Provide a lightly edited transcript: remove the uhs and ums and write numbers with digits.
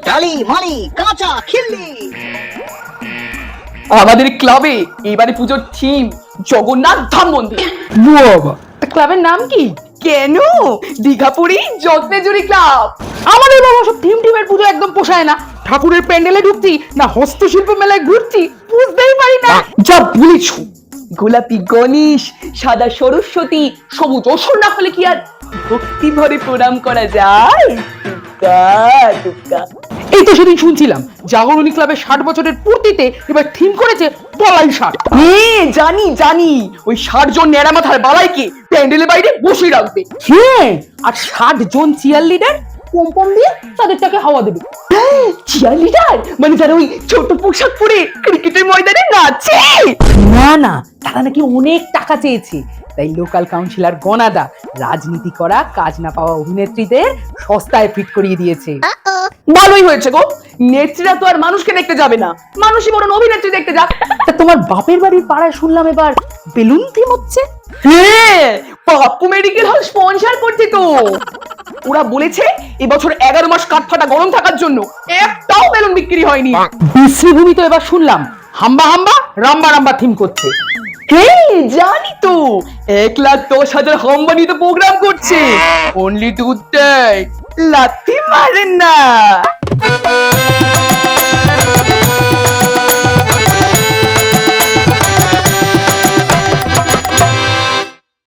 টালি মালি কাঁচা খিল্লি। আমাদের ক্লাবে এবারে পুজোর থিম জগন্নাথ ধাম মন্দির। বাবা, ক্লাবের নাম কি? কেন? দীঘাপুরি যত্নেজুরি ক্লাব। আমাদের বাবা সব টিমের পুজো একদম পোষায় না। ঠাকুরের প্যান্ডেলে ঢুকছি না হস্তশিল্প মেলায় ঘুরছি বুঝতেই পারি না। যা বলেছ, গোলাপি গণেশ, সাদা সরস্বতী, সবুজ অসুর না হলে কি আর ভক্তি ভরে প্রণাম করা যায়? দুর্গা দুর্গা। এই তো সেদিন শুনছিলাম জাগরণী ক্লাবের 60 বছরের পূর্তিতে এবার থিম করেছে বলাই ষাট। জানি জানি, ওই 60 জন ন্যাড়া মাথার বালাইকে প্যান্ডেলের বাইরে বসে রাখবে। হ্যাঁ, আর 60 জন চিয়ার লিডার পম্পম দিয়ে তাদেরটাকে হাওয়া দেবে। চিয়ার লিডার মানে যারা ওই ছোট পোশাক পরে ক্রিকেটের ময়দানে নাচে? না না, তারা নাকি অনেক টাকা চেয়েছে, তাই লোকাল কাউন্সিলর গনাদা রাজনীতি করা কাজ না পাওয়া অভিনেত্রীদের সস্তায় ফিট করিয়ে দিয়েছে। ভালোই হয়েছে গো, নেত্রীরা তো আর মানুষকে দেখতে যাবে না, মানুষই বরং অভিনেত্রী দেখতে যাক। তা তোমার বাপের বাড়ির পাড়ায় শুনলাম এবার বেলুন থিম হচ্ছে। হ্যাঁ, পাপ্পু মেডিকেল হল স্পন্সর করছে তো। ওরা বলেছে এবছর 11 মাস কাঠফাটা গরম থাকার জন্য একটাও বেলুন বিক্রি হয়নি। বিশ্রীভূমি তো এবার শুনলাম হাম্বা হাম্বা রাম্বা রাম্বা থিম করছে। হ্যাঁ জানি তো, 1,10,000 হাম্বানি তো প্রোগ্রাম করছে। অনলি দুধ দেয়, লাথি মারেন না।